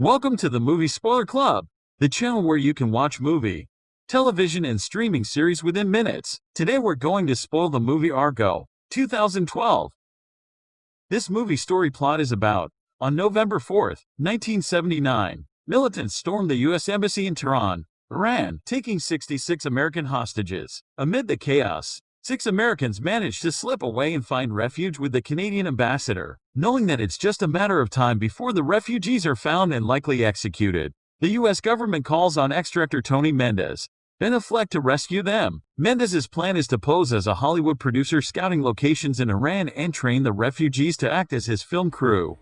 Welcome to the Movie Spoiler Club, the channel where you can watch movie, television, and streaming series within minutes. Today we're going to spoil the movie Argo, 2012. This movie story plot is about, on November 4, 1979, militants stormed the U.S. Embassy in Tehran, Iran, taking 66 American hostages. Amid the chaos, 6 Americans managed to slip away and find refuge with the Canadian ambassador, knowing that it's just a matter of time before the refugees are found and likely executed. The U.S. government calls on ex-director Tony Mendez, Ben Affleck to rescue them. Mendez's plan is to pose as a Hollywood producer scouting locations in Iran and train the refugees to act as his film crew.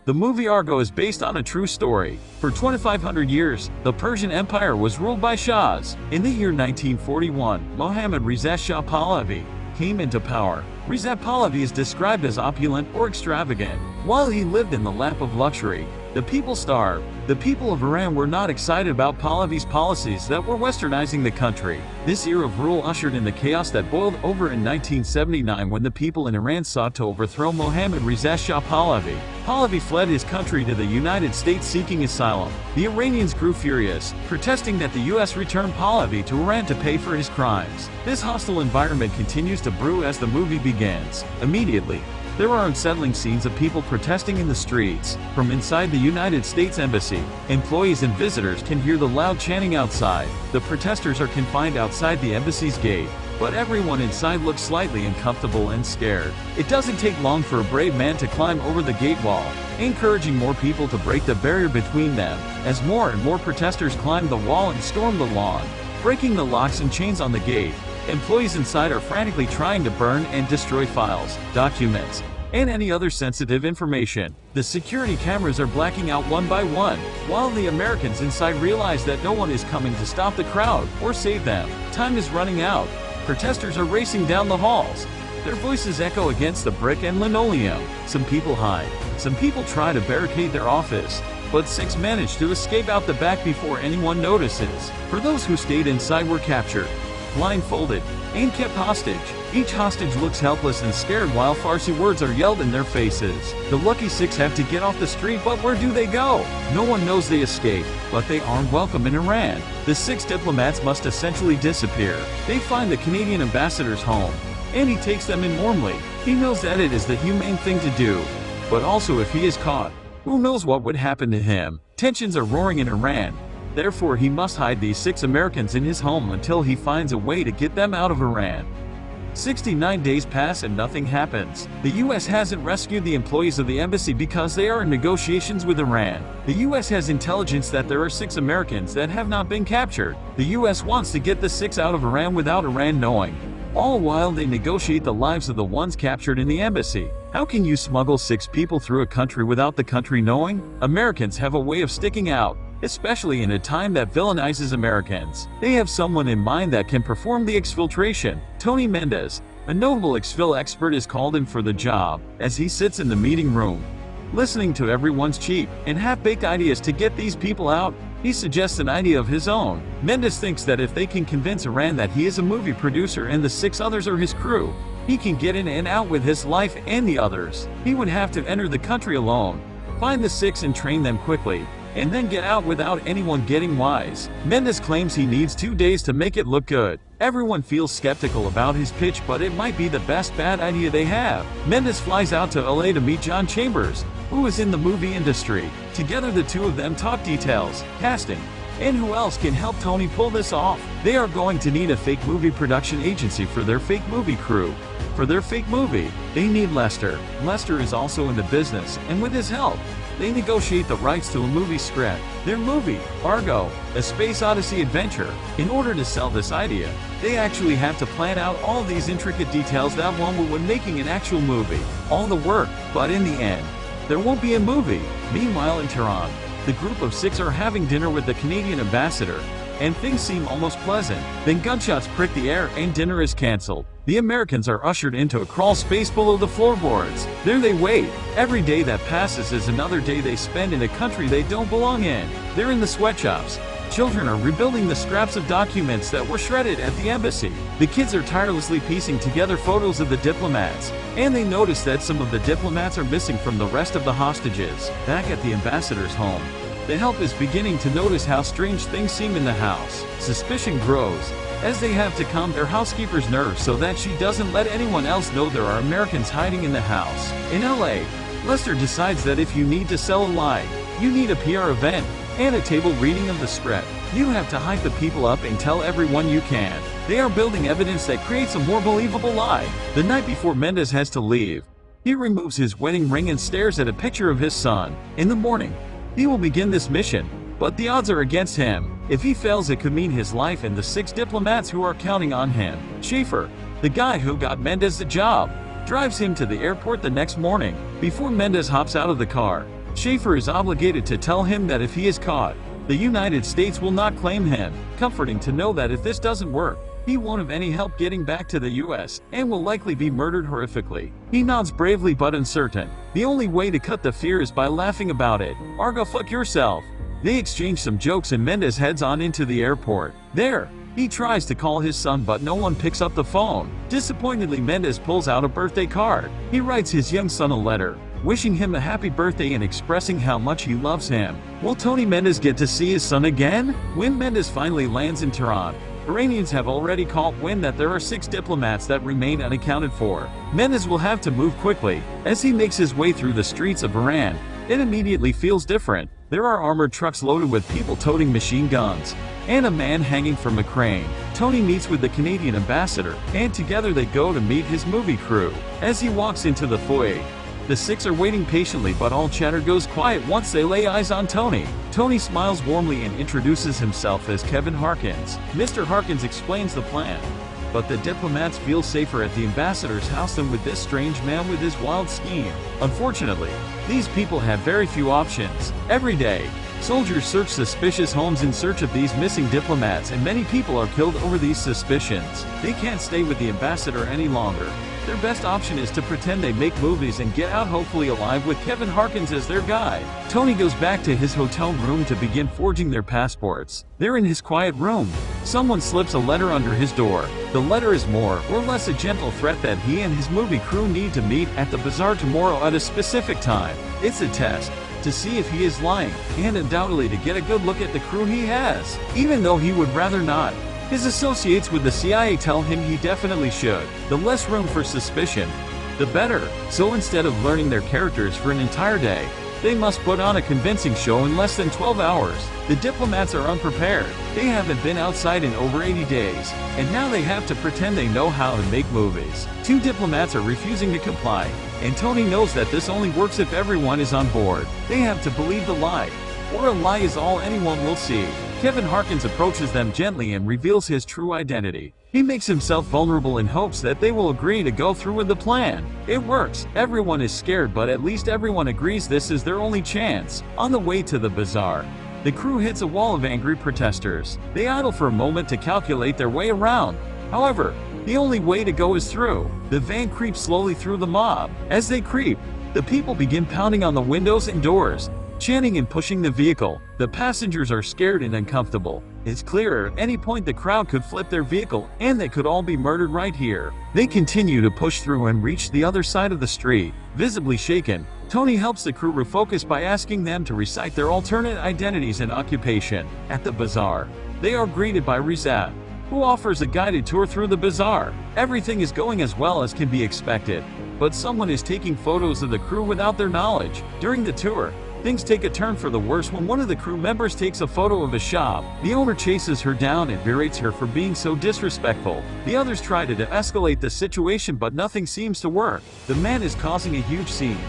The movie Argo is based on a true story. For 2,500 years, the Persian Empire was ruled by Shahs. In the year 1941, Mohammad Reza Shah Pahlavi came into power. Reza Pahlavi is described as opulent or extravagant. While he lived in the lap of luxury, the people starved. The people of Iran were not excited about Pahlavi's policies that were westernizing the country. This era of rule ushered in the chaos that boiled over in 1979 when the people in Iran sought to overthrow Mohammad Reza Shah Pahlavi. Pahlavi fled his country to the United States seeking asylum. The Iranians grew furious, protesting that the U.S. returned Pahlavi to Iran to pay for his crimes. This hostile environment continues to brew as the movie begins. Immediately, there are unsettling scenes of people protesting in the streets. From inside the United States Embassy, employees and visitors can hear the loud chanting outside. The protesters are confined outside the embassy's gate, but everyone inside looks slightly uncomfortable and scared. It doesn't take long for a brave man to climb over the gate wall, encouraging more people to break the barrier between them. As more and more protesters climb the wall and storm the lawn, breaking the locks and chains on the gate, employees inside are frantically trying to burn and destroy files, documents, and any other sensitive information. The security cameras are blacking out one by one, while the Americans inside realize that no one is coming to stop the crowd or save them. Time is running out. Protesters are racing down the halls. Their voices echo against the brick and linoleum. Some people hide. Some people try to barricade their office, but 6 manage to escape out the back before anyone notices. For those who stayed inside were captured, blindfolded, and kept hostage. Each hostage looks helpless and scared while Farsi words are yelled in their faces. The lucky 6 have to get off the street, but where do they go? No one knows they escaped, but they aren't welcome in Iran. The 6 diplomats must essentially disappear. They find the Canadian ambassador's home, and he takes them in warmly. He knows that it is the humane thing to do, but also if he is caught, who knows what would happen to him? Tensions are roaring in Iran. Therefore, he must hide these 6 Americans in his home until he finds a way to get them out of Iran. 69 days pass and nothing happens. The U.S. hasn't rescued the employees of the embassy because they are in negotiations with Iran. The U.S. has intelligence that there are 6 Americans that have not been captured. The U.S. wants to get the 6 out of Iran without Iran knowing, all while they negotiate the lives of the ones captured in the embassy. How can you smuggle 6 people through a country without the country knowing? Americans have a way of sticking out, especially in a time that villainizes Americans. They have someone in mind that can perform the exfiltration. Tony Mendez, a notable exfil expert, is called in for the job. As he sits in the meeting room, listening to everyone's cheap and half-baked ideas to get these people out, he suggests an idea of his own. Mendez thinks that if they can convince Iran that he is a movie producer and the 6 others are his crew, he can get in and out with his life and the others. He would have to enter the country alone, find the 6 and train them quickly, and then get out without anyone getting wise. Mendez claims he needs 2 days to make it look good. Everyone feels skeptical about his pitch, but it might be the best bad idea they have. Mendez flies out to LA to meet John Chambers, who is in the movie industry. Together the two of them talk details, casting, and who else can help Tony pull this off. They are going to need a fake movie production agency for their fake movie crew. For their fake movie, they need Lester. Lester is also in the business, and with his help, they negotiate the rights to a movie script. Their movie, Argo, a space odyssey adventure. In order to sell this idea, they actually have to plan out all these intricate details that one when making an actual movie. All the work, but in the end, there won't be a movie. Meanwhile in Tehran, the group of 6 are having dinner with the Canadian ambassador, and things seem almost pleasant. Then gunshots prick the air and dinner is cancelled. The Americans are ushered into a crawl space below the floorboards. There they wait. Every day that passes is another day they spend in a country they don't belong in. They're in the sweatshops, Children are rebuilding the scraps of documents that were shredded at the embassy. The kids are tirelessly piecing together photos of the diplomats, and they notice that some of the diplomats are missing from the rest of the hostages. Back at the ambassador's home, the help is beginning to notice how strange things seem in the house. Suspicion grows as they have to calm their housekeeper's nerves so that she doesn't let anyone else know there are Americans hiding in the house. In LA, Lester decides that if you need to sell a lie, you need a PR event and a table reading of the script. You have to hype the people up and tell everyone you can. They are building evidence that creates a more believable lie. The night before Mendez has to leave, he removes his wedding ring and stares at a picture of his son. In the morning, he will begin this mission, but the odds are against him. If he fails, it could mean his life and the 6 diplomats who are counting on him. Schaefer, the guy who got Mendez the job, drives him to the airport the next morning. Before Mendez hops out of the car, Schaefer is obligated to tell him that if he is caught, the United States will not claim him. Comforting to know that if this doesn't work, he won't have any help getting back to the US and will likely be murdered horrifically. He nods bravely but uncertain. The only way to cut the fear is by laughing about it. Argo, fuck yourself. They exchange some jokes and Mendez heads on into the airport. There, he tries to call his son but no one picks up the phone. Disappointedly, Mendez pulls out a birthday card. He writes his young son a letter, wishing him a happy birthday and expressing how much he loves him. Will Tony Mendez get to see his son again? When Mendez finally lands in Tehran, Iranians have already caught wind that there are 6 diplomats that remain unaccounted for. Mendez will have to move quickly. As he makes his way through the streets of Iran, it immediately feels different. There are armored trucks loaded with people toting machine guns, and a man hanging from a crane. Tony meets with the Canadian ambassador, and together they go to meet his movie crew. As he walks into the foyer, the 6 are waiting patiently, but all chatter goes quiet once they lay eyes on Tony. Tony smiles warmly and introduces himself as Kevin Harkins. Mr. Harkins explains the plan, but the diplomats feel safer at the ambassador's house than with this strange man with his wild scheme. Unfortunately, these people have very few options. Every day, soldiers search suspicious homes in search of these missing diplomats, and many people are killed over these suspicions. They can't stay with the ambassador any longer. Their best option is to pretend they make movies and get out, hopefully alive, with Kevin Harkins as their guide. Tony goes back to his hotel room to begin forging their passports. They're in his quiet room. Someone slips a letter under his door. The letter is more or less a gentle threat that he and his movie crew need to meet at the bazaar tomorrow at a specific time. It's a test to see if he is lying, and undoubtedly to get a good look at the crew he has, even though he would rather not. His associates with the CIA tell him he definitely should. The less room for suspicion, the better. So instead of learning their characters for an entire day, they must put on a convincing show in less than 12 hours. The diplomats are unprepared. They haven't been outside in over 80 days, and now they have to pretend they know how to make movies. 2 diplomats are refusing to comply, and Tony knows that this only works if everyone is on board. They have to believe the lie, or a lie is all anyone will see. Kevin Harkins approaches them gently and reveals his true identity. He makes himself vulnerable in hopes that they will agree to go through with the plan. It works. Everyone is scared, but at least everyone agrees this is their only chance. On the way to the bazaar, the crew hits a wall of angry protesters. They idle for a moment to calculate their way around. However, the only way to go is through. The van creeps slowly through the mob. As they creep, the people begin pounding on the windows and doors, chanting and pushing the vehicle. The passengers are scared and uncomfortable. It's clear at any point the crowd could flip their vehicle, and they could all be murdered right here. They continue to push through and reach the other side of the street. Visibly shaken, Tony helps the crew refocus by asking them to recite their alternate identities and occupation. At the bazaar, they are greeted by Rizat, who offers a guided tour through the bazaar. Everything is going as well as can be expected, but someone is taking photos of the crew without their knowledge. During the tour, things take a turn for the worse when one of the crew members takes a photo of a shop. The owner chases her down and berates her for being so disrespectful. The others try to de-escalate the situation, but nothing seems to work. The man is causing a huge scene,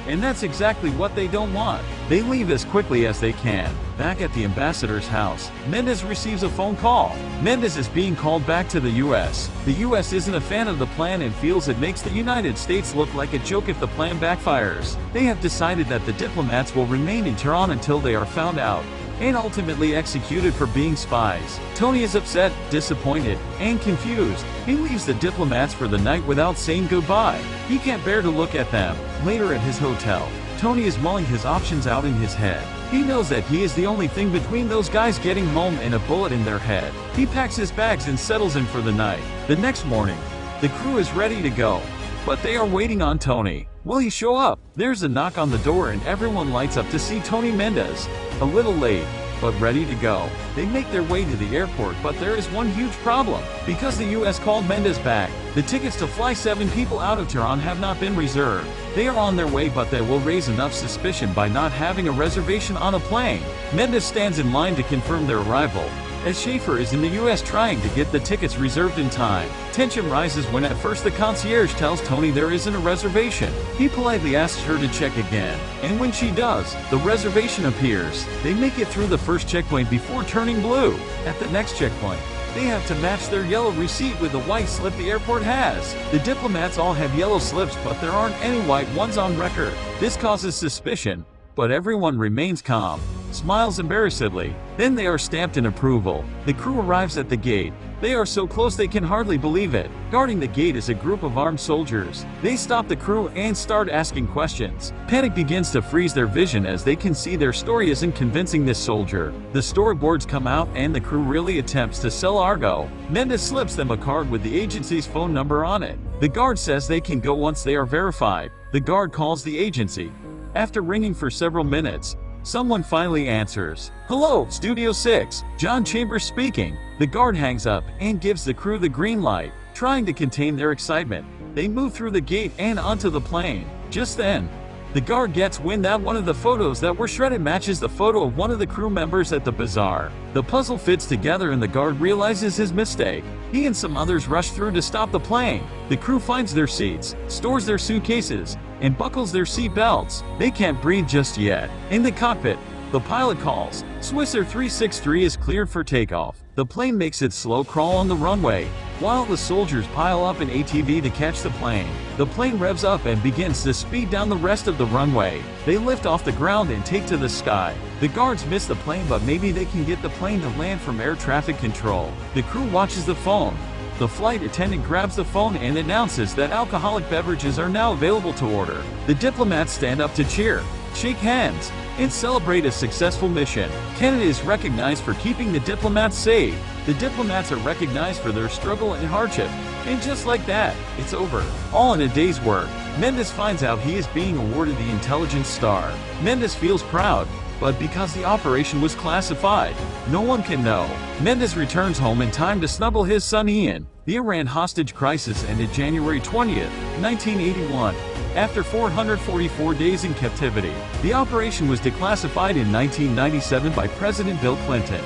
and that's exactly what they don't want. They leave as quickly as they can. Back at the ambassador's house, Mendez receives a phone call. Mendez is being called back to the US. The US isn't a fan of the plan and feels it makes the United States look like a joke if the plan backfires. They have decided that the diplomats will remain in Tehran until they are found out and ultimately executed for being spies. Tony is upset, disappointed, and confused. He leaves the diplomats for the night without saying goodbye. He can't bear to look at them. Later at his hotel, Tony is mulling his options out in his head. He knows that he is the only thing between those guys getting home and a bullet in their head. He packs his bags and settles in for the night. The next morning, the crew is ready to go, but they are waiting on Tony. Will he show up? There's a knock on the door and everyone lights up to see Tony Mendez. A little late, but ready to go. They make their way to the airport, but there is one huge problem. Because the US called Mendez back, the tickets to fly 7 people out of Tehran have not been reserved. They are on their way, but they will raise enough suspicion by not having a reservation on a plane. Mendez stands in line to confirm their arrival, as Schaefer is in the US trying to get the tickets reserved in time. Tension rises when at first the concierge tells Tony there isn't a reservation. He politely asks her to check again, and when she does, the reservation appears. They make it through the first checkpoint before turning blue. At the next checkpoint, they have to match their yellow receipt with the white slip the airport has. The diplomats all have yellow slips, but there aren't any white ones on record. This causes suspicion, but everyone remains calm, smiles embarrassedly. Then they are stamped in approval. The crew arrives at the gate. They are so close they can hardly believe it. Guarding the gate is a group of armed soldiers. They stop the crew and start asking questions. Panic begins to freeze their vision as they can see their story isn't convincing this soldier. The storyboards come out and the crew really attempts to sell Argo. Mendez slips them a card with the agency's phone number on it. The guard says they can go once they are verified. The guard calls the agency. After ringing for several minutes, someone finally answers. "Hello, Studio 6, John Chambers speaking." The guard hangs up and gives the crew the green light. Trying to contain their excitement, they move through the gate and onto the plane. Just then, the guard gets wind that one of the photos that were shredded matches the photo of one of the crew members at the bazaar. The puzzle fits together and the guard realizes his mistake. He and some others rush through to stop the plane. The crew finds their seats, stores their suitcases, and buckles their seat belts. They can't breathe just yet. In the cockpit, the pilot calls. Swisser 363 is cleared for takeoff. The plane makes its slow crawl on the runway, while the soldiers pile up an ATV to catch the plane. The plane revs up and begins to speed down the rest of the runway. They lift off the ground and take to the sky. The guards miss the plane, but maybe they can get the plane to land from air traffic control. The crew watches the phone. The flight attendant grabs the phone and announces that alcoholic beverages are now available to order. The diplomats stand up to cheer, shake hands, and celebrate a successful mission. Canada is recognized for keeping the diplomats safe. The diplomats are recognized for their struggle and hardship. And just like that, it's over. All in a day's work. Mendez finds out he is being awarded the Intelligence Star. Mendez feels proud, but because the operation was classified, no one can know. Mendez returns home in time to snuggle his son Ian. The Iran hostage crisis ended January 20th, 1981. After 444 days in captivity, the operation was declassified in 1997 by President Bill Clinton.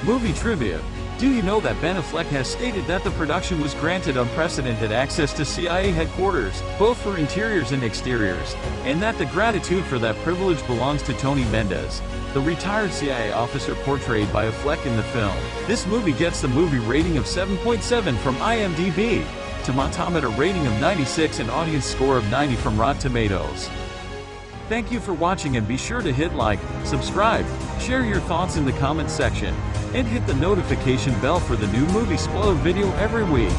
Movie trivia. Do you know that Ben Affleck has stated that the production was granted unprecedented access to CIA headquarters, both for interiors and exteriors, and that the gratitude for that privilege belongs to Tony Mendez, the retired CIA officer portrayed by Affleck in the film? This movie gets the movie rating of 7.7 from IMDb, Tomatometer rating of 96 and audience score of 90 from Rotten Tomatoes. Thank you for watching and be sure to hit like, subscribe, share your thoughts in the comments section, and hit the notification bell for the new movie spoiler video every week.